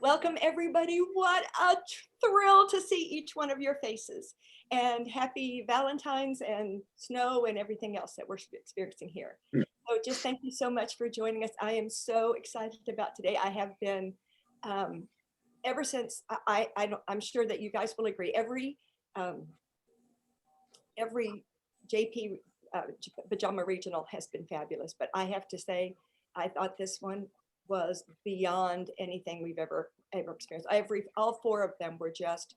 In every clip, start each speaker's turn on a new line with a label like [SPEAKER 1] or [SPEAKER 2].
[SPEAKER 1] Welcome everybody. What a thrill to see each one of your faces. And happy Valentine's and snow and everything else that we're experiencing here. So just thank you so much for joining us. I am so excited about today. I have been ever since I'm sure that you guys will agree. Every JP Pajama Regional has been fabulous, but I have to say, I thought this one was beyond anything we've ever experienced. All four of them were just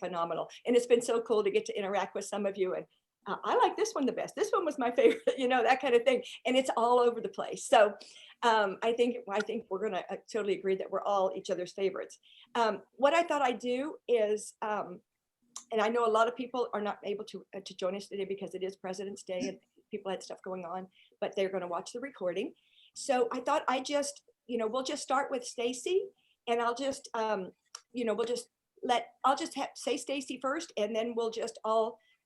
[SPEAKER 1] phenomenal, and it's been so cool to get to interact with some of you. And I like this one the best. This one was my favorite, that kind of thing. And it's all over the place. So I think we're gonna totally agree that we're all each other's favorites. What I thought I'd do is, and I know a lot of people are not able to join us today because it is President's Day and people had stuff going on, but they're going to watch the recording. So I thought we'll just start with Stacy, and I'll just, say Stacy first, and then we'll just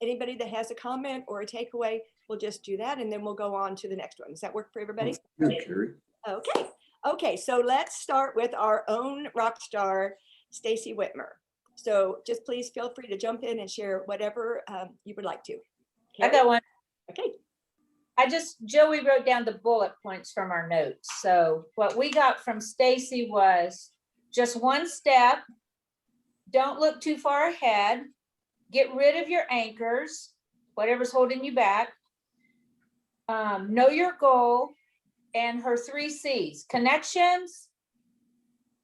[SPEAKER 1] anybody that has a comment or a takeaway, we'll just do that, and then we'll go on to the next one. Does that work for everybody?
[SPEAKER 2] Good, Carrie.
[SPEAKER 1] Okay. So let's start with our own rock star, Stacy Whitmer. So just please feel free to jump in and share whatever you would like to.
[SPEAKER 3] Carrie? I got one.
[SPEAKER 1] Okay.
[SPEAKER 3] Joey wrote down the bullet points from our notes. So what we got from Stacy was just one step, don't look too far ahead, get rid of your anchors, whatever's holding you back, know your goal, and her 3 C's: connections,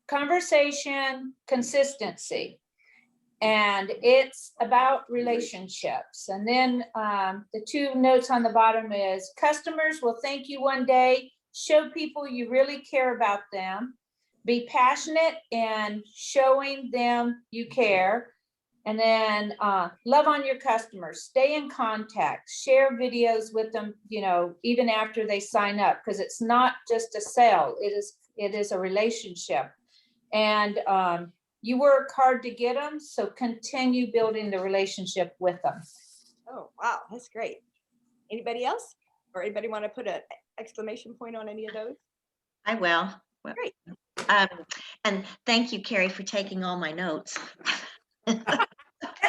[SPEAKER 3] conversation, consistency. And it's about relationships. And then the 2 notes on the bottom is customers will thank you one day, show people you really care about them, be passionate in showing them you care, and then love on your customers, stay in contact, share videos with them, even after they sign up, because it's not just a sale, it is a relationship. And you work hard to get them, so continue building the relationship with them.
[SPEAKER 1] Oh, wow, that's great. Anybody else? Or anybody want to put an exclamation point on any of those?
[SPEAKER 4] I will.
[SPEAKER 1] Great.
[SPEAKER 4] And thank you, Carrie, for taking all my notes.
[SPEAKER 3] That's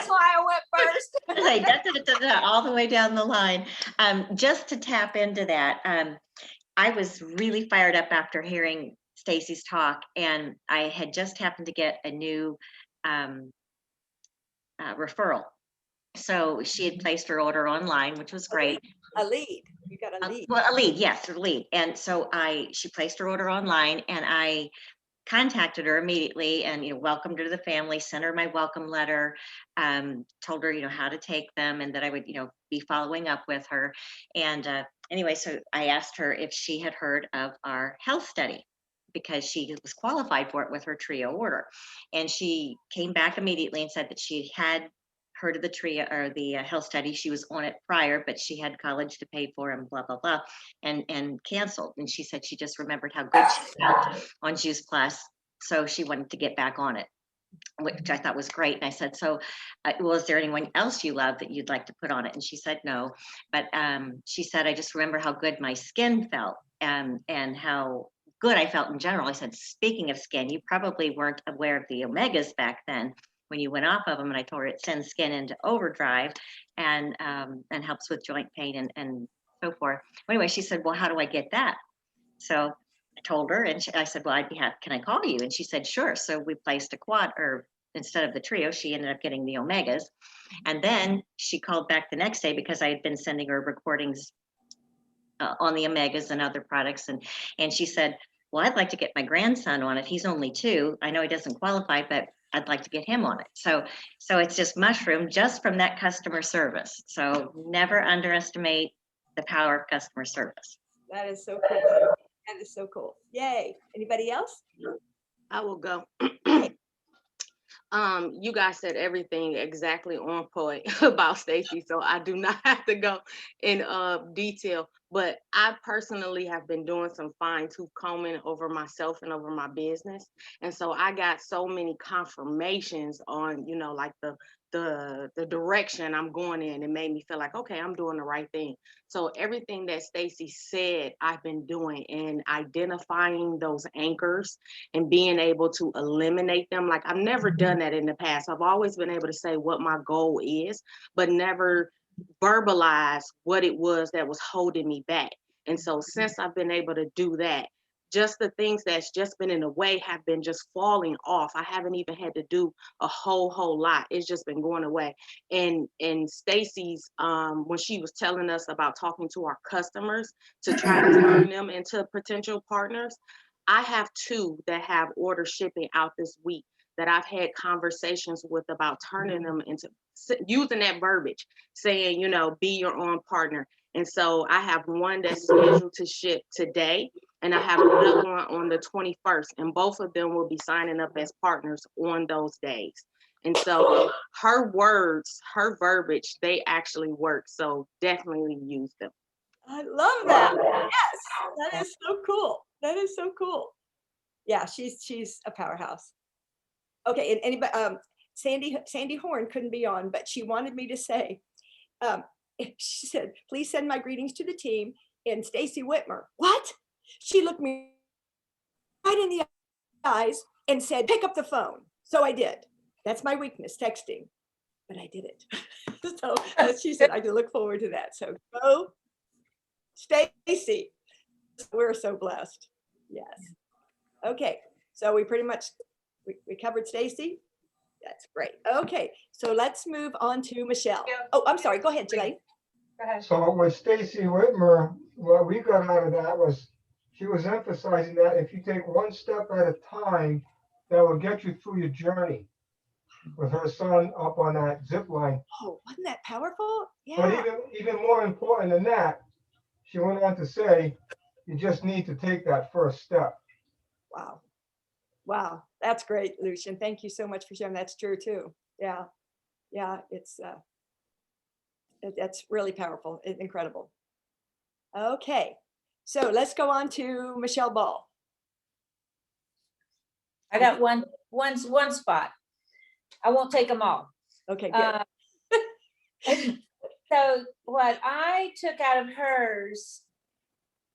[SPEAKER 3] why I went first.
[SPEAKER 4] All the way down the line. Just to tap into that, I was really fired up after hearing Stacy's talk, and I had just happened to get a new referral. So she had placed her order online, which was great.
[SPEAKER 1] A lead. You got a lead.
[SPEAKER 4] Well, a lead, yes, a lead. And so she placed her order online, and I contacted her immediately and welcomed her to the family, sent her my welcome letter, told her how to take them, and that I would be following up with her. And anyway, so I asked her if she had heard of our health study, because she was qualified for it with her trio order. And she came back immediately and said that she had heard of the trio or the health study. She was on it prior, but she had college to pay for and blah, blah, blah, and canceled. And she said she just remembered how good she felt on Juice Plus. So she wanted to get back on it, which I thought was great. And I said, so well, is there anyone else you love that you'd like to put on it? And she said, no. But she said, I just remember how good my skin felt and how good I felt in general. I said, speaking of skin, you probably weren't aware of the omegas back then when you went off of them. And I told her it sends skin into overdrive and helps with joint pain and so forth. Anyway, she said, well, how do I get that? So I told her, and I said, well, I'd be happy. Can I call you? And she said, sure. So we placed a quad, or instead of the trio, she ended up getting the omegas. And then she called back the next day because I had been sending her recordings on the omegas and other products. And she said, well, I'd like to get my grandson on it. He's only 2. I know he doesn't qualify, but I'd like to get him on it. So it's just mushroomed just from that customer service. So never underestimate the power of customer service.
[SPEAKER 1] That is so cool. That is so cool. Yay. Anybody else?
[SPEAKER 5] I will go. You guys said everything exactly on point about Stacy, so I do not have to go in detail. But I personally have been doing some fine tooth combing over myself and over my business. And so I got so many confirmations on, like the direction I'm going in. It made me feel like, okay, I'm doing the right thing. So everything that Stacy said, I've been doing, and identifying those anchors and being able to eliminate them. Like, I've never done that in the past. I've always been able to say what my goal is, but never verbalize what it was that was holding me back. And so since I've been able to do that, just the things that's just been in the way have been just falling off. I haven't even had to do a whole lot. It's just been going away. And Stacy's when she was telling us about talking to our customers to try to turn them into potential partners, I have 2 that have order shipping out this week that I've had conversations with about turning them into using that verbiage, saying, be your own partner. And so I have one that's scheduled to ship today, and I have another one on the 21st, and both of them will be signing up as partners on those days. And so her words, her verbiage, they actually work. So definitely use them.
[SPEAKER 1] I love that. Yes, that is so cool. That is so cool. Yeah, she's a powerhouse. Okay, and anybody, Sandy Horn couldn't be on, but she wanted me to say, she said, please send my greetings to the team. And Stacy Whitmer, what? She looked me right in the eyes and said, pick up the phone. So I did. That's my weakness, texting, but I did it. So she said, I look forward to that. So go, Stacy. We're so blessed. Yes. Okay, so we pretty much, we covered Stacy. That's great. Okay, so let's move on to Michelle. Oh, I'm sorry. Go ahead, Jelaine.
[SPEAKER 2] So with Stacy Whitmer, what we got out of that was she was emphasizing that if you take one step at a time, that will get you through your journey. With her son up on that zip line.
[SPEAKER 1] Oh, wasn't that powerful?
[SPEAKER 2] But
[SPEAKER 1] Yeah.
[SPEAKER 2] even more important than that, she went on to say, you just need to take that first step.
[SPEAKER 1] Wow. Wow. That's great, Lucian. Thank you so much for sharing. That's true too. Yeah. Yeah. That's really powerful. Incredible. Okay. So let's go on to Michelle Ball.
[SPEAKER 3] I got one spot. I won't take them all.
[SPEAKER 1] Okay, good.
[SPEAKER 3] So what I took out of hers,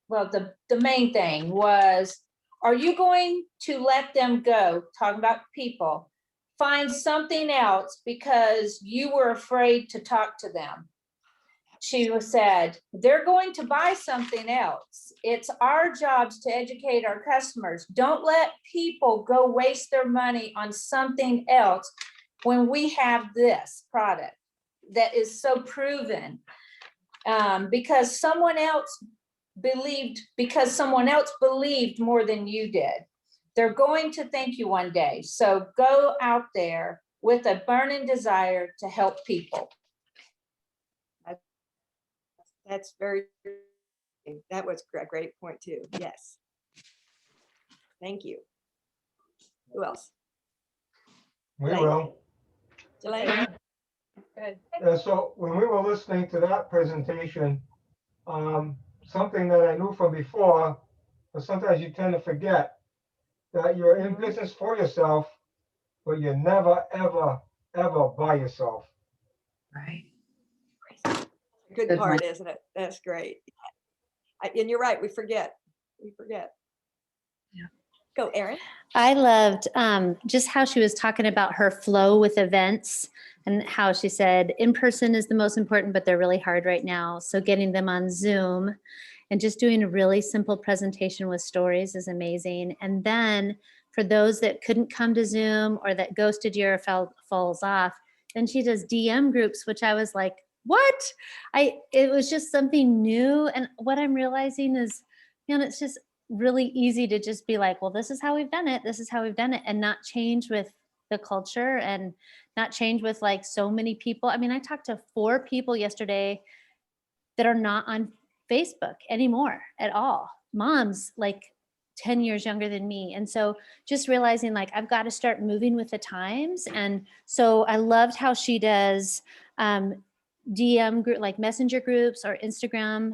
[SPEAKER 3] well, the main thing was, are you going to let them go? Talking about people, find something else because you were afraid to talk to them. She said, they're going to buy something else. It's our jobs to educate our customers. Don't let people go waste their money on something else when we have this product that is so proven. Because someone else believed more than you did. They're going to thank you one day. So go out there with a burning desire to help people.
[SPEAKER 1] That's that was a great point too. Yes. Thank you. Who else?
[SPEAKER 2] We
[SPEAKER 1] Jelaine?
[SPEAKER 2] will.
[SPEAKER 1] Jelaine?
[SPEAKER 2] So when we were listening to that presentation, something that I knew from before, but sometimes you tend to forget that you're in business for yourself, but you're never, ever, ever by yourself.
[SPEAKER 3] Right.
[SPEAKER 1] Good part, isn't it? That's great. And you're right. We forget. Yeah. Go, Erin.
[SPEAKER 6] I loved just how she was talking about her flow with events and how she said in person is the most important, but they're really hard right now. So getting them on Zoom and just doing a really simple presentation with stories is amazing. And then for those that couldn't come to Zoom or that ghosted you or falls off, then she does DM groups, which I was like, what? It was just something new. And what I'm realizing is, it's just really easy to just be like, well, this is how we've done it. This is how we've done it, and not change with the culture and not change with like so many people. I mean, I talked to 4 people yesterday that are not on Facebook anymore at all. Moms like 10 years younger than me. And so just realizing like, I've got to start moving with the times. And so I loved how she does DM group, like messenger groups or Instagram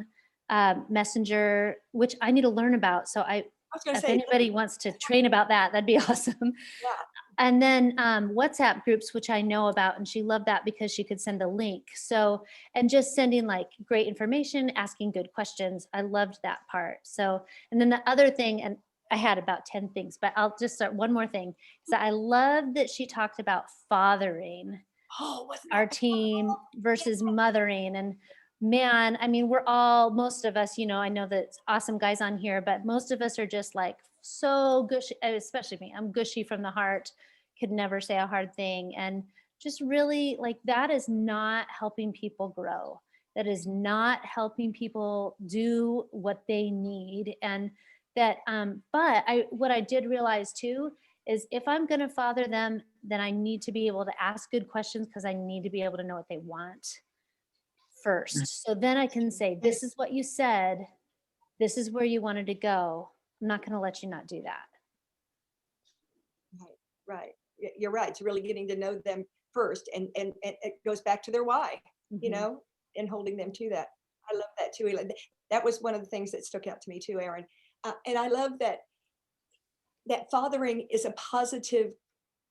[SPEAKER 6] Messenger, which I need to learn about. So
[SPEAKER 1] I was gonna
[SPEAKER 6] if
[SPEAKER 1] say,
[SPEAKER 6] anybody wants to train about that, that'd be awesome.
[SPEAKER 1] yeah,
[SPEAKER 6] And then WhatsApp groups, which I know about, and she loved that because she could send a link. So, and just sending like great information, asking good questions. I loved that part. So, and then the other thing, and I had about 10 things, but I'll just start one more thing. So I love that she talked about fathering
[SPEAKER 1] oh, wasn't
[SPEAKER 6] our
[SPEAKER 1] that
[SPEAKER 6] team versus mothering. And man, I mean, we're all, most of us, you know, I know that it's awesome guys on here, but most of us are just like so gushy, especially me. I'm gushy from the heart, could never say a hard thing. And just really like that is not helping people grow. That is not helping people do what they need. And that, but what I did realize too is if I'm going to father them, then I need to be able to ask good questions because I need to be able to know what they want first. So then I can say, this is what you said. This is where you wanted to go. I'm not going to let you not do that.
[SPEAKER 1] right? You're right. It's really getting to know them first, and it goes back to their why, you
[SPEAKER 6] Mhm.
[SPEAKER 1] know, and holding them to that. I love that too. That was one of the things that stuck out to me too, Erin. And I love that fathering is a positive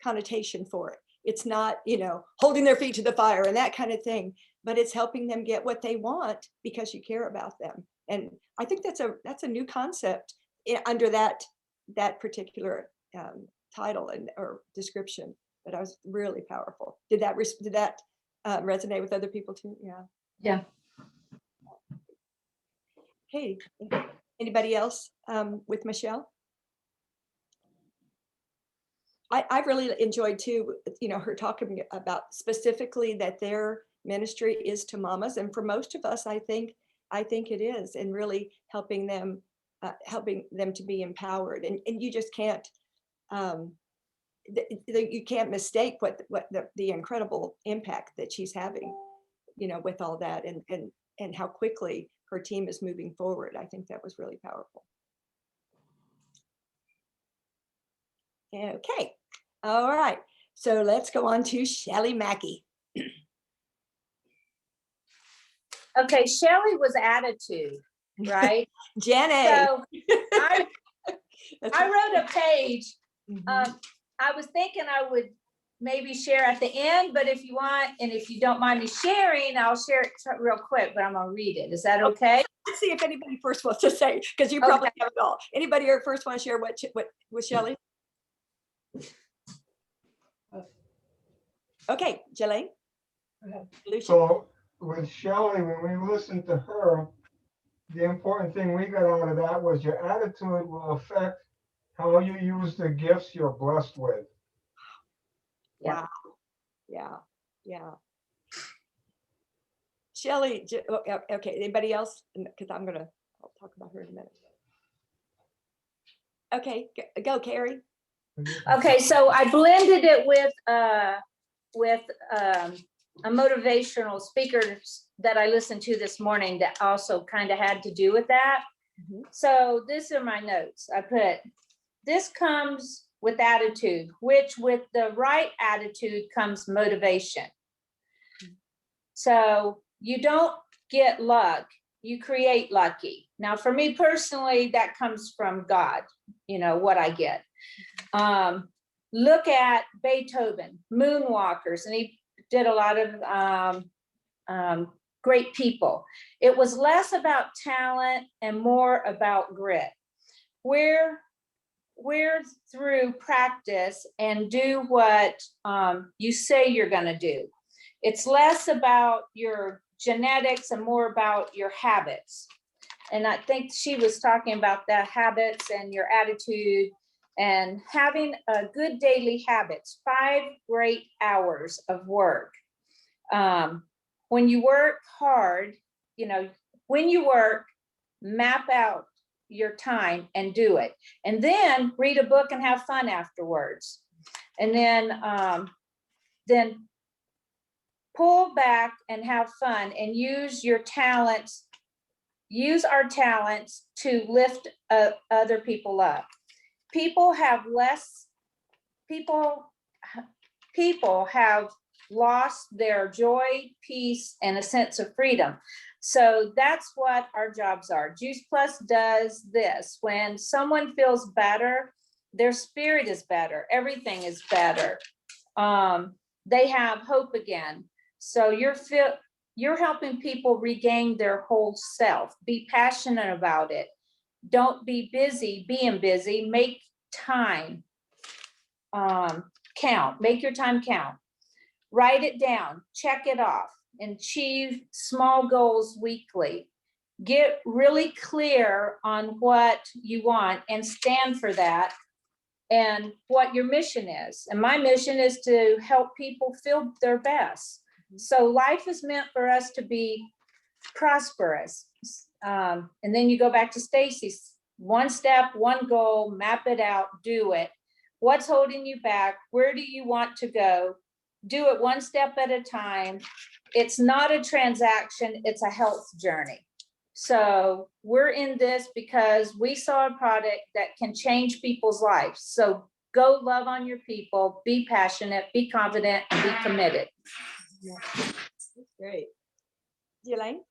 [SPEAKER 1] connotation for it. It's not, you know, holding their feet to the fire and that kind of thing, but it's helping them get what they want because you care about them. And I think that's a new concept under that particular title and or description. But I was really powerful. Did that resonate with other people too? Yeah.
[SPEAKER 3] Yeah.
[SPEAKER 1] Hey, anybody else with Michelle? I've really enjoyed too, you know, her talking about specifically that their ministry is to mamas, and for most of us, I think it is, and really helping them to be empowered, and you just can't you can't mistake what the incredible impact that she's having, you know, with all that, and how quickly her team is moving forward. I think that was really powerful. Okay. All right. So let's go on to Shelley Mackey.
[SPEAKER 3] Okay, Shelley was attitude, right?
[SPEAKER 1] Jenny.
[SPEAKER 3] So I
[SPEAKER 1] That's
[SPEAKER 3] I
[SPEAKER 1] right.
[SPEAKER 3] wrote a page.
[SPEAKER 1] Mhm.
[SPEAKER 3] I was thinking I would maybe share at the end, but if you want, and if you don't mind me sharing, I'll share it real quick, but I'm gonna read it. Is that okay?
[SPEAKER 1] Let's see if anybody first wants to say, because you probably
[SPEAKER 3] Okay.
[SPEAKER 1] have it all. Anybody here first want to share what with Shelley? Okay, Jelaine. Lucia.
[SPEAKER 2] So with Shelley, when we listened to her, the important thing we got out of that was your attitude will affect how you use the gifts you're blessed with.
[SPEAKER 3] Yeah.
[SPEAKER 1] Wow. Yeah. Yeah. Shelley, okay, anybody else? Because I'll talk about her in a minute. Okay, go, Carrie.
[SPEAKER 3] Okay, so I blended it with a motivational speaker that I listened to this morning that also kind of had to do with that.
[SPEAKER 1] Mhm.
[SPEAKER 3] So these are my notes. I put, this comes with attitude, which with the right attitude comes motivation. So you don't get luck, you create lucky. Now, for me personally, that comes from God, you know, what I get. Look at Beethoven, moonwalkers, and he did a lot of great people. It was less about talent and more about grit. Where through practice and do what you say you're going to do. It's less about your genetics and more about your habits. And I think she was talking about the habits and your attitude and having a good daily habits, 5 great hours of work. When you work hard, you know, when you work, map out your time and do it. And then read a book and have fun afterwards. And then pull back and have fun and use your talents, use our talents to lift other people up. People have lost their joy, peace, and a sense of freedom. So that's what our jobs are. Juice Plus does this. When someone feels better, their spirit is better, everything is better. They have hope again. So you're helping people regain their whole self. Be passionate about it. Don't be busy being busy. Make time count. Make your time count. Write it down, check it off, and achieve small goals weekly. Get really clear on what you want and stand for that and what your mission is. And my mission is to help people feel their best. So life is meant for us to be prosperous. And then you go back to Stacy's, one step, one goal, map it out, do it. What's holding you back? Where do you want to go? Do it one step at a time. It's not a transaction, it's a health journey. So we're in this because we saw a product that can change people's lives. So go love on your people, be passionate, be confident, and be committed.
[SPEAKER 1] That's great. Elaine?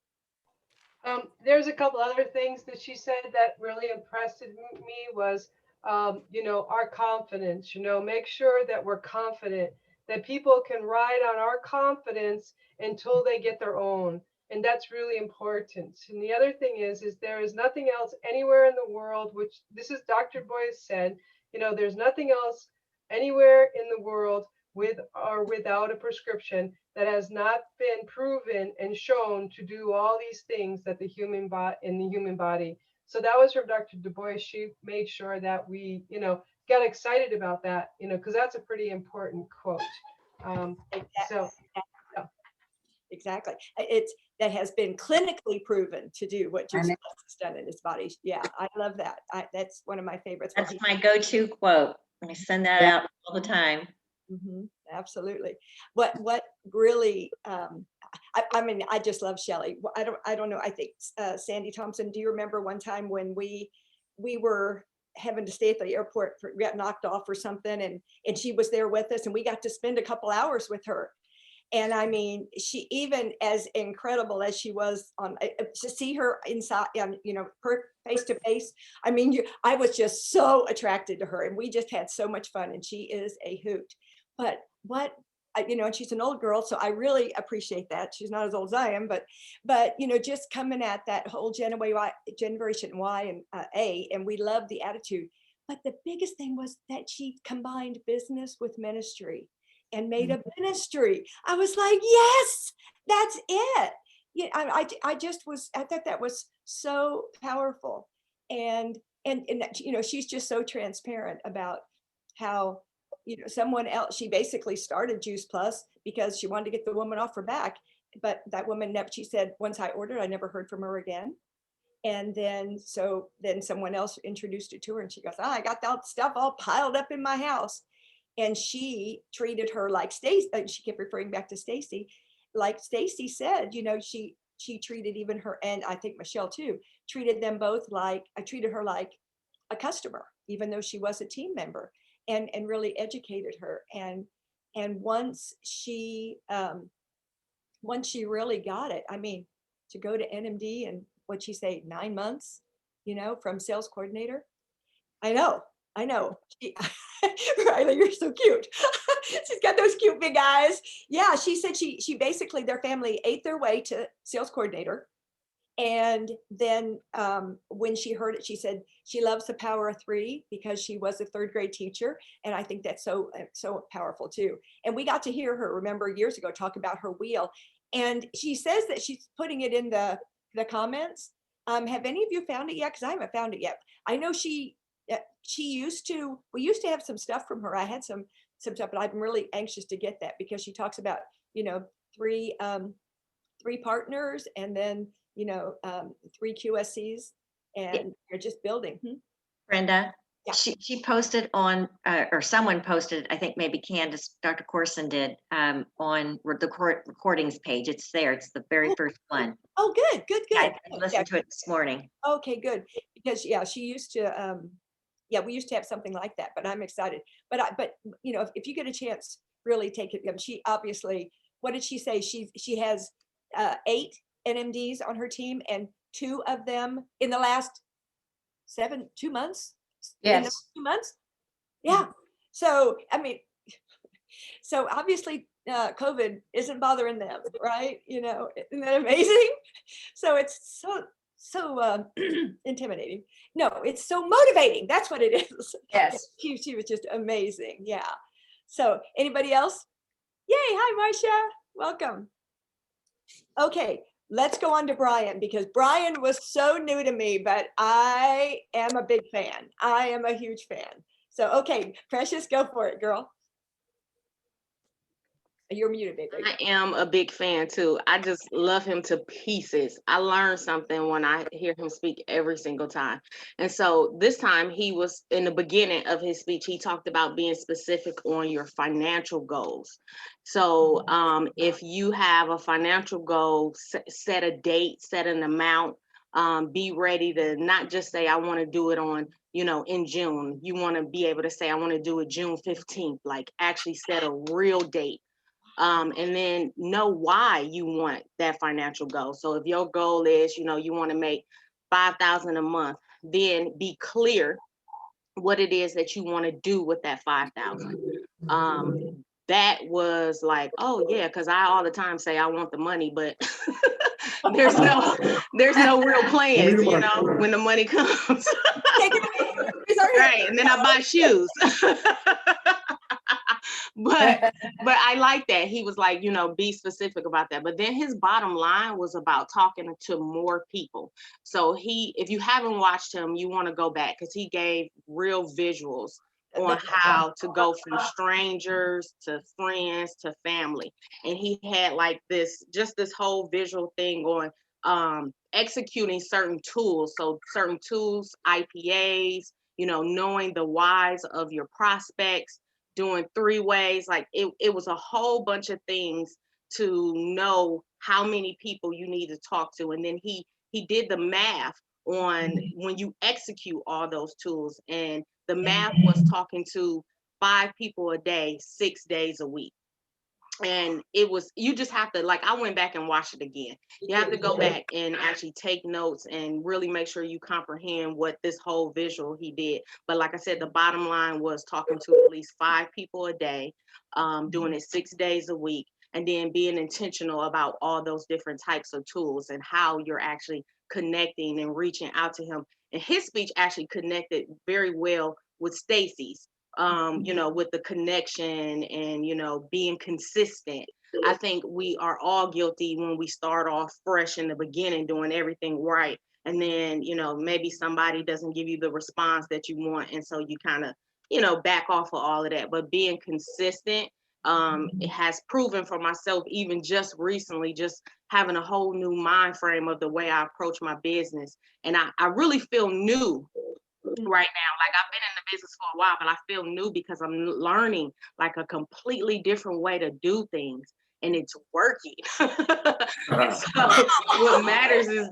[SPEAKER 7] There's a couple other things that she said that really impressed me was, our confidence, make sure that we're confident, that people can ride on our confidence until they get their own. And that's really important. And the other thing is there is nothing else anywhere in the world, which this is Dr. Boyce said, there's nothing else anywhere in the world with or without a prescription that has not been proven and shown to do all these things that the human body. So that was from Dr. Du Bois. She made sure that we, got excited about that, because that's a pretty important quote.
[SPEAKER 1] Exactly. That has been clinically proven to do what Juice Plus has done in his body. Yeah, I love that. That's one of my favorites.
[SPEAKER 4] That's my go-to quote. I send that out all the time.
[SPEAKER 1] Absolutely. What really, I mean, I just love Shelley. I don't know. I think Sandy Thompson, do you remember one time when we were having to stay at the airport, got knocked off or something, and she was there with us and we got to spend a couple hours with her. And I mean, she, even as incredible as she was on, to see her inside, her face to face, I mean, I was just so attracted to her and we just had so much fun, and she is a hoot. But and she's an old girl, so I really appreciate that. She's not as old as I am, but just coming at that whole Generation Y and A, and we love the attitude. But the biggest thing was that she combined business with ministry and made a ministry. I was like, yes, that's it. Yeah, I thought that was so powerful. And she's just so transparent about how, someone else, she basically started Juice Plus because she wanted to get the woman off her back. But that woman, she said, once I ordered, I never heard from her again. And then someone else introduced it to her and she goes, I got that stuff all piled up in my house. And she treated her like Stacy. She kept referring back to Stacy. Like Stacy said, she treated even her, and I think Michelle too, treated them both like, I treated her like a customer, even though she was a team member, and really educated her. And once she really got it, I mean, to go to NMD and what'd she say, 9 months, from sales coordinator. I know. Riley, you're so cute. She's got those cute big eyes. Yeah, she said she basically, their family ate their way to sales coordinator. And then when she heard it, she said she loves the power of 3 because she was a 3rd grade teacher. And I think that's so powerful too. And we got to hear her, remember, years ago, talk about her wheel. And she says that she's putting it in the comments. Have any of you found it yet? Because I haven't found it yet. I know we used to have some stuff from her. I had some stuff, but I'm really anxious to get that because she talks about, 3 partners and then, 3 QSCs, and they're just building.
[SPEAKER 4] Brenda,
[SPEAKER 1] Yeah.
[SPEAKER 4] she posted on, or someone posted, I think maybe Candace, Dr. Corson did, on the recordings page. It's there. It's the very first one.
[SPEAKER 1] Oh, good.
[SPEAKER 4] I listened to it this morning.
[SPEAKER 1] Okay, good. Because she used to, we used to have something like that, but I'm excited. But if you get a chance, really take it. She obviously, what did she say? She has 8 NMDs on her team, and 2 of them in the last 2 months. In the
[SPEAKER 3] Yes.
[SPEAKER 1] 2 months. Yeah. So, I mean, so obviously COVID isn't bothering them, right? You know, isn't that amazing? So it's so intimidating. No, it's so motivating. That's what it is.
[SPEAKER 3] Yes.
[SPEAKER 1] She was just amazing. Yeah. So anybody else? Yay. Hi, Marcia. Welcome. Okay, let's go on to Brian, because Brian was so new to me, but I am a big fan. I am a huge fan. So, okay, Precious, go for it, girl. You're muted, baby.
[SPEAKER 5] I am a big fan too. I just love him to pieces. I learn something when I hear him speak every single time. And so this time he was in the beginning of his speech, he talked about being specific on your financial goals. So if you have a financial goal, set a date, set an amount, be ready to not just say, I want to do it on, in June. You want to be able to say, I want to do it June 15th, like actually set a real date. And then know why you want that financial goal. So if your goal is, you want to make $5,000 a month, then be clear what it is that you want to do with that 5,000. That was like, oh yeah, because I all the time say I want the money, but there's no real plans, when the money comes. Right, and then I buy shoes. But I like that he was like, be specific about that. But then his bottom line was about talking to more people. So if you haven't watched him, you want to go back, because he gave real visuals on how to go from strangers to friends to family. And he had like this whole visual thing on executing certain tools. So certain tools, IPAs, knowing the whys of your prospects, doing 3 ways, like it was a whole bunch of things to know how many people you need to talk to. And then he did the math on when you execute all those tools, and the math was talking to 5 people a day, 6 days a week. And you just have to, like, I went back and watched it again. You have to go back and actually take notes and really make sure you comprehend what this whole visual he did. But like I said, the bottom line was talking to at least 5 people a day, doing it 6 days a week, and then being intentional about all those different types of tools and how you're actually connecting and reaching out to him. And his speech actually connected very well with Stacy's. With the connection and, being consistent. I think we are all guilty when we start off fresh in the beginning, doing everything right. And then, maybe somebody doesn't give you the response that you want. And so you kind of, back off of all of that. But being consistent, it has proven for myself, even just recently, just having a whole new mind frame of the way I approach my business. And I really feel new right now. Like, I've been in the business for a while, but I feel new because I'm learning like a completely different way to do things, and it's working. And so what matters is,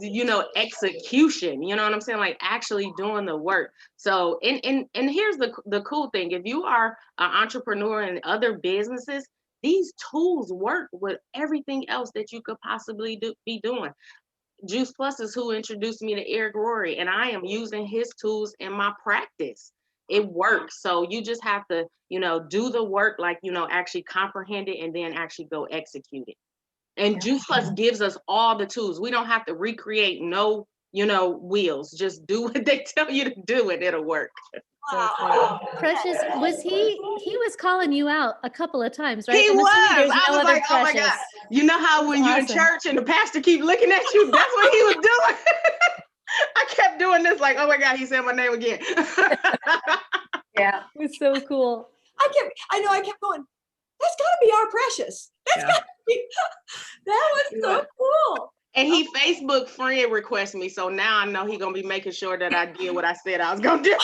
[SPEAKER 5] execution, you know what I'm saying? Like actually doing the work. So, and here's the cool thing. If you are an entrepreneur in other businesses, these tools work with everything else that you could possibly be doing. Juice Plus is who introduced me to Eric Rory, and I am using his tools in my practice. It works. So you just have to, do the work, like, actually comprehend it and then actually go execute it. And Juice Plus gives us all the tools. We don't have to recreate no, wheels. Just do what they tell you to do and it'll work.
[SPEAKER 1] Wow.
[SPEAKER 6] Precious, he was calling you out a couple of times, right?
[SPEAKER 5] He
[SPEAKER 6] I'm assuming
[SPEAKER 5] was.
[SPEAKER 6] there's
[SPEAKER 5] I
[SPEAKER 6] no
[SPEAKER 5] was
[SPEAKER 6] other
[SPEAKER 5] like, oh my
[SPEAKER 6] Precious.
[SPEAKER 5] God. You know how when you're in
[SPEAKER 6] awesome.
[SPEAKER 5] church and the pastor keep looking at you, that's what he was doing. I kept doing this like, oh my God, he said my name again.
[SPEAKER 3] Yeah.
[SPEAKER 6] It was so cool.
[SPEAKER 1] I kept going, that's gotta be our Precious. That's gotta be, that was so cool.
[SPEAKER 5] And he Facebook friend requested me. So now I know he's going to be making sure that I did what I said I was going to do.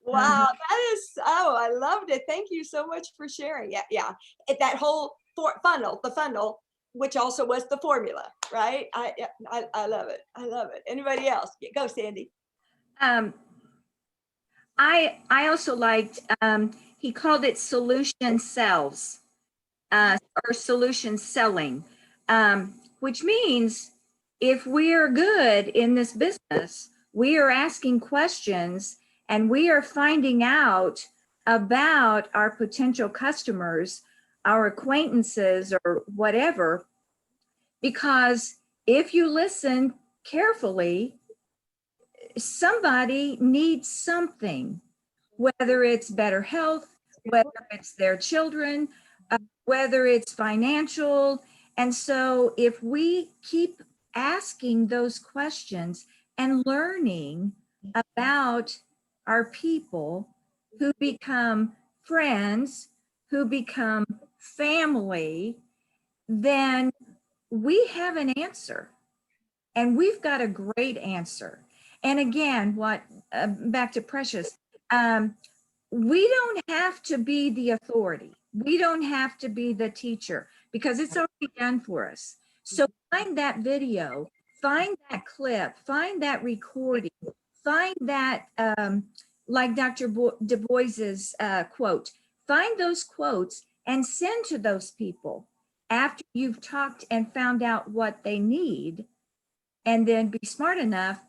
[SPEAKER 1] Wow, that is, I loved it. Thank you so much for sharing. Yeah. That whole the funnel, which also was the formula, right? I love it. I love it. Anybody else? Go, Sandy.
[SPEAKER 8] I also liked, he called it solution sells, or solution selling. which means if we are good in this business, we are asking questions and we are finding out about our potential customers, our acquaintances, or whatever. Because if you listen carefully, somebody needs something, whether it's better health, whether it's their children, whether it's financial. And so if we keep asking those questions and learning about our people who become friends, who become family, then we have an answer, and we've got a great answer. And again, back to Precious, we don't have to be the authority. We don't have to be the teacher because it's already done for us. So find that video, find that clip, find that recording, find that, like Dr. Du Bois's quote, find those quotes and send to those people after you've talked and found out what they need, and then be smart enough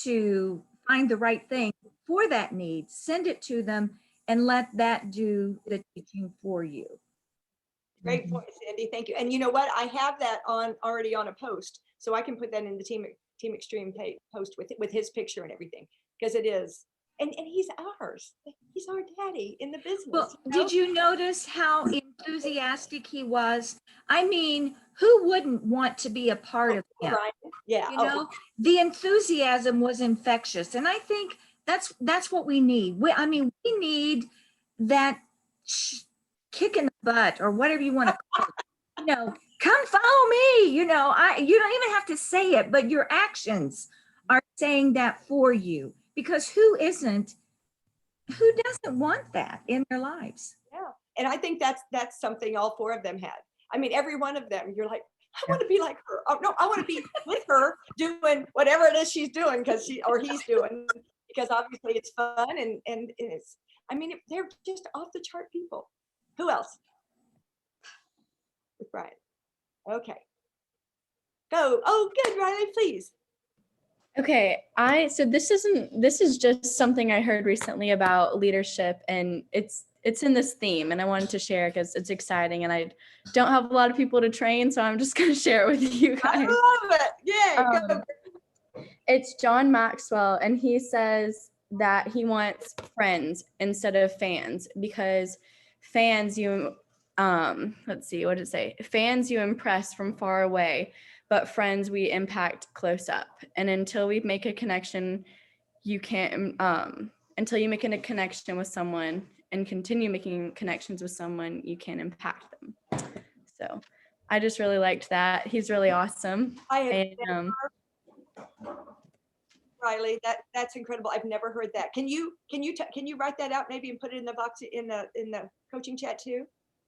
[SPEAKER 8] to find the right thing for that need, send it to them, and let that do the teaching for you.
[SPEAKER 1] Great point, Sandy. Thank you. And you know what? I have that already on a post, so I can put that in the Team Extreme post with his picture and everything, because it is, and he's ours. He's our daddy in the business.
[SPEAKER 8] Well,
[SPEAKER 1] you know?
[SPEAKER 8] did you notice how enthusiastic he was? I mean, who wouldn't want to be a part of him?
[SPEAKER 1] Right. Yeah.
[SPEAKER 8] You know, the enthusiasm was infectious, and I think that's what we need. We need that kick in the butt, or whatever you want to call it. You know, come follow me. You know, you don't even have to say it, but your actions are saying that for you. Because who doesn't want that in their lives?
[SPEAKER 1] Yeah, and I think that's something all four of them had. I mean, every one of them, you're like, I want to be like her. Oh no, I want to be with her doing whatever it is she's doing, because he's doing, because obviously it's fun and it's, I mean, they're just off the chart people. Who else? With Brian. Okay. Go. Oh, good, Riley, please.
[SPEAKER 9] Okay, so this is just something I heard recently about leadership, and it's in this theme, and I wanted to share because it's exciting, and I don't have a lot of people to train, so I'm just going to share it with you guys.
[SPEAKER 1] I love it. Yay. Go.
[SPEAKER 9] It's John Maxwell, and he says that he wants friends instead of fans, because fans let's see, what did it say? Fans you impress from far away, but friends we impact close up. And until we make a connection, you can't, until you make a connection with someone and continue making connections with someone, you can impact them. So I just really liked that. He's really awesome.
[SPEAKER 1] Riley, that's incredible. I've never heard that. Can you write that out maybe and put it in the box in the coaching chat too?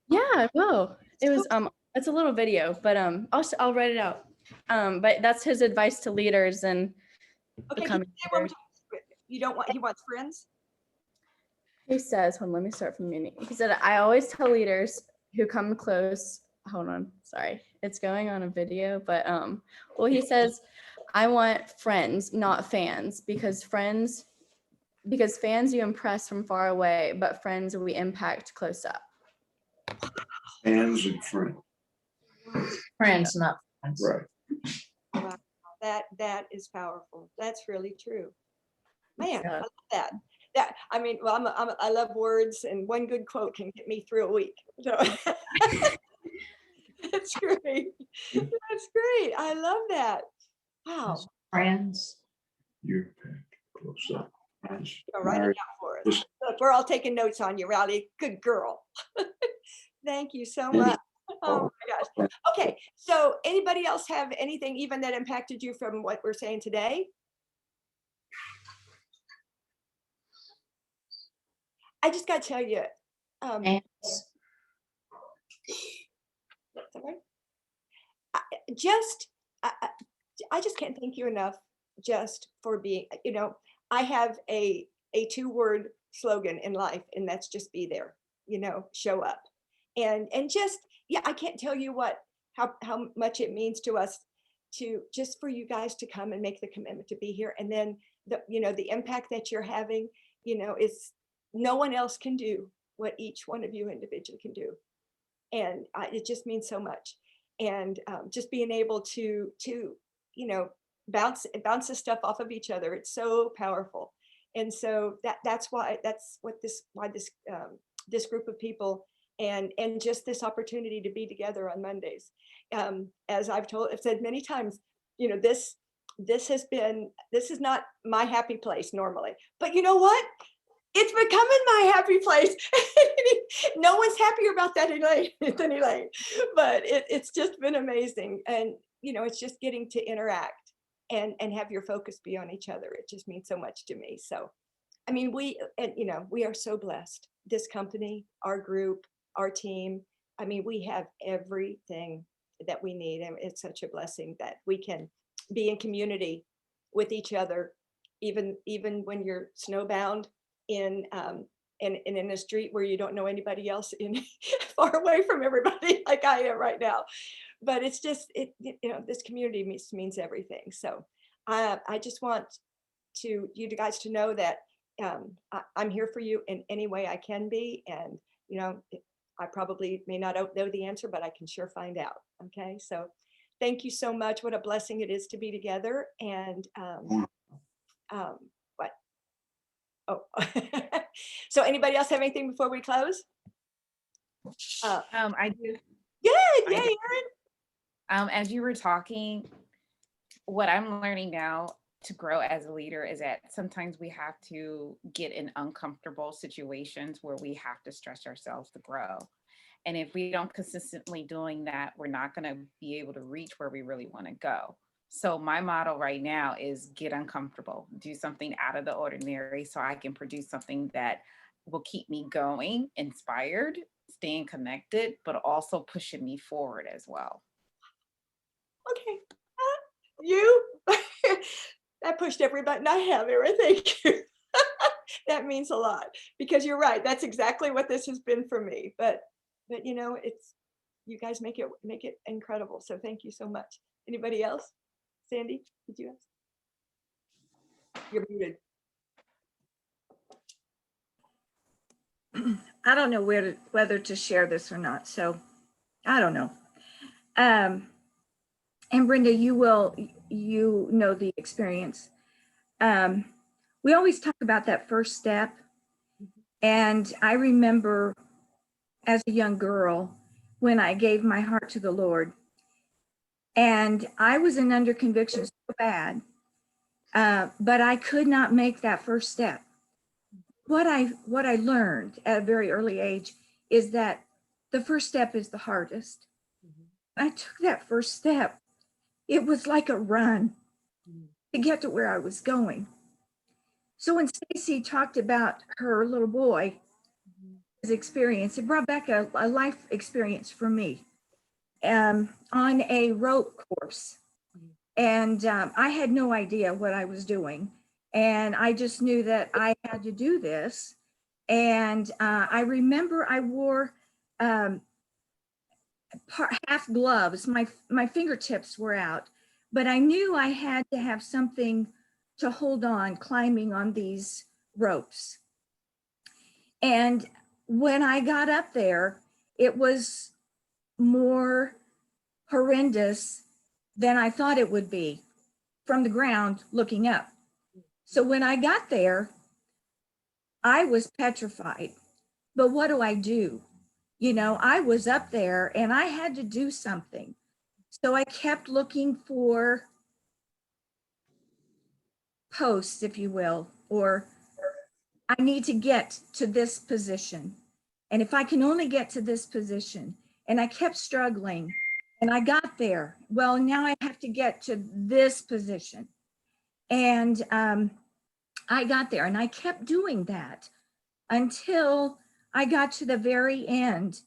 [SPEAKER 9] Yeah, I will. It was it's a little video, but I'll write it out. But that's his advice to leaders and becoming leaders.
[SPEAKER 1] He wants friends.
[SPEAKER 9] He says, hold on, let me start from meaning. He said, I always tell leaders who come close, hold on, sorry, it's going on a video, but well, he says, I want friends, not fans, because fans you impress from far away, but friends we impact close up.
[SPEAKER 10] Fans and friends.
[SPEAKER 3] Friends, not friends.
[SPEAKER 10] Right.
[SPEAKER 1] Wow. That is powerful. That's really true. Man,
[SPEAKER 9] Yeah.
[SPEAKER 1] I love that. I mean, well, I love words, and one good quote can get me through a week. So that's great. That's great. I love that. Wow.
[SPEAKER 3] Friends.
[SPEAKER 10] You close up. Friends.
[SPEAKER 1] Write it down for us. Look, we're all taking notes on you, Rowdy. Good girl. Thank you so much. Oh my gosh. Okay, so anybody else have anything even that impacted you from what we're saying today? I just got to tell you, I just can't thank you enough just for being, I have a 2-word slogan in life, and that's just be there, show up. And just, yeah, I can't tell you how much it means to us to just for you guys to come and make the commitment to be here. And then the impact that you're having, is no one else can do what each one of you individually can do. And it just means so much. And just being able to bounce this stuff off of each other, it's so powerful. And so that's why this group of people and just this opportunity to be together on Mondays. As I've said many times, this is not my happy place normally, but you know what? It's becoming my happy place. No one's happier about that than Elaine, but it's just been amazing. And, it's just getting to interact and have your focus be on each other. It just means so much to me. So, I mean, we are so blessed. This company, our group, our team, I mean, we have everything that we need. And it's such a blessing that we can be in community with each other, even when you're snowbound in a street where you don't know anybody else far away from everybody like I am right now. But it's just, this community means everything. So I just want you guys to know that I'm here for you in any way I can be. And, I probably may not know the answer, but I can sure find out. Okay. So thank you so much. What a blessing it is to be together. And what? Oh, so anybody else have anything before we close?
[SPEAKER 11] I do.
[SPEAKER 1] Good. Yay,
[SPEAKER 11] I do.
[SPEAKER 1] Erin.
[SPEAKER 11] As you were talking, what I'm learning now to grow as a leader is that sometimes we have to get in uncomfortable situations where we have to stretch ourselves to grow. And if we don't consistently doing that, we're not going to be able to reach where we really want to go. So my motto right now is get uncomfortable, do something out of the ordinary so I can produce something that will keep me going, inspired, staying connected, but also pushing me forward as well.
[SPEAKER 1] Okay. You that pushed every button I have, Erin. Thank you. That means a lot because you're right. That's exactly what this has been for me. But it's you guys make it incredible. So thank you so much. Anybody else? Sandy, did you ask? You're muted.
[SPEAKER 8] I don't know whether to share this or not, so I don't know. And Brenda, you know the experience. We always talk about that first step. And I remember as a young girl when I gave my heart to the Lord, and I was in under conviction so bad, but I could not make that first step. What I learned at a very early age is that the first step is the hardest. I took that first step. It was like a run to get to where I was going. So when Stacy talked about her little boy, his experience, it brought back a life experience for me on a rope course. And I had no idea what I was doing. And I just knew that I had to do this. And I remember I wore half gloves. My fingertips were out, but I knew I had to have something to hold on climbing on these ropes. And when I got up there, it was more horrendous than I thought it would be from the ground looking up. So when I got there, I was petrified. But what do? I was up there and I had to do something. So I kept looking for posts, if you will, or I need to get to this position. And if I can only get to this position, and I kept struggling and I got there, well, now I have to get to this position. And I got there and I kept doing that until I got to the very end.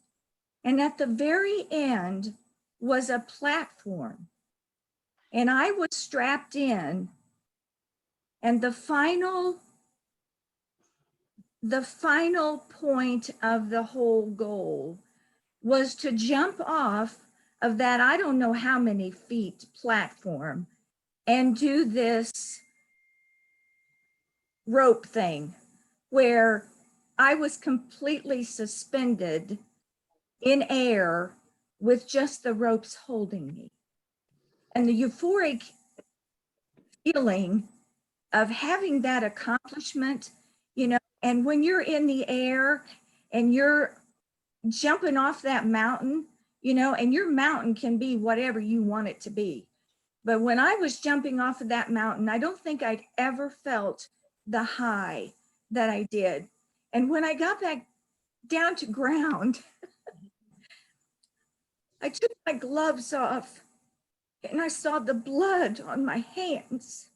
[SPEAKER 8] And at the very end was a platform. And I was strapped in. And the final point of the whole goal was to jump off of that I don't know how many feet platform and do this rope thing where I was completely suspended in air with just the ropes holding me. And the euphoric feeling of having that accomplishment, you know, and when you're in the air and you're jumping off that mountain, you know, and your mountain can be whatever you want it to be. But when I was jumping off of that mountain, I don't think I'd ever felt the high that I did. And when I got back down to ground, I took my gloves off and I saw the blood on my hands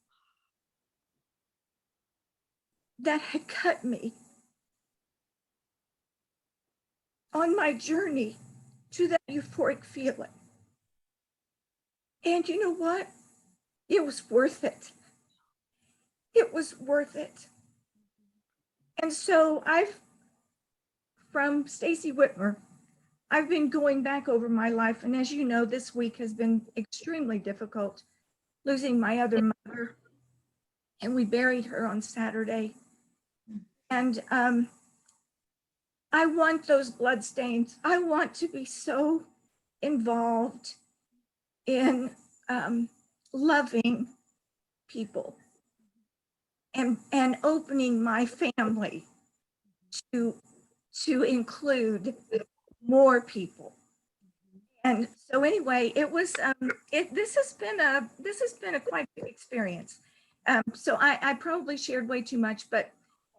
[SPEAKER 8] that had cut me on my journey to that euphoric feeling. And you know what? It was worth it. It was worth it. And so from Stacy Whitmer, I've been going back over my life. And as you know, this week has been extremely difficult, losing my other mother. And we buried her on Saturday. And I want those bloodstains. I want to be so involved in loving people and opening my family to include more people. And so anyway, it was this has been a quite good experience. So I probably shared way too much, but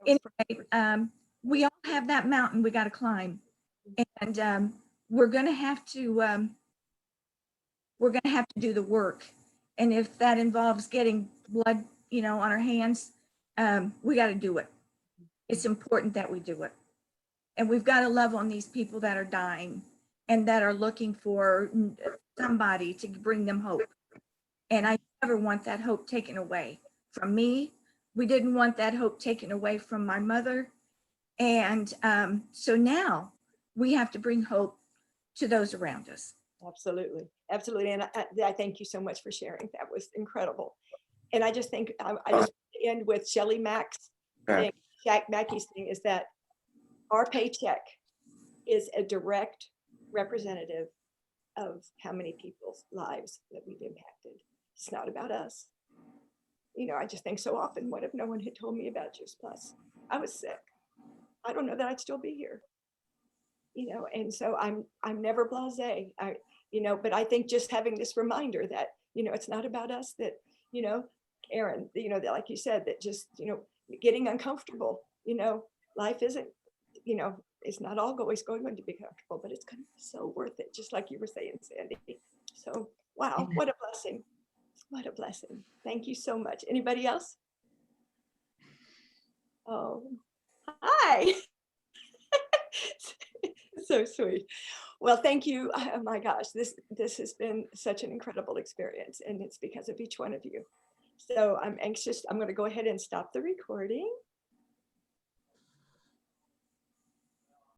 [SPEAKER 8] anyway, we all have that mountain we got to climb, and we're gonna have to do the work. And if that involves getting blood, you know, on our hands, we got to do it. It's important that we do it. And we've got to love on these people that are dying and that are looking for somebody to bring them hope. And I never want that hope taken away from me. We didn't want that hope taken away from my mother. And so now we have to bring hope to those around us.
[SPEAKER 1] Absolutely. Absolutely. And I thank you so much for sharing. That was incredible. And I just think I just end with Shelley Mack's thing, Jack Mackey's thing, is that our paycheck is a direct representative of how many people's lives that we've impacted. It's not about us. You know, I just think so often, what if no one had told me about Juice Plus? I was sick. I don't know that I'd still be here. You know, and so I'm never blasé. You know, but I think just having this reminder that, you know, it's not about us, that, you know, Aaron, you know, that like you said, that just, you know, getting uncomfortable, you know, life isn't, you know, it's not always going to be comfortable, but it's going to be so worth it. Just like you were saying, Sandy. So, wow, what a blessing. What a blessing. Thank you so much. Anybody else? Oh, hi. So sweet. Well, thank you. Oh my gosh, this has been such an incredible experience, and it's because of each one of you. So I'm anxious. I'm going to go ahead and stop the recording.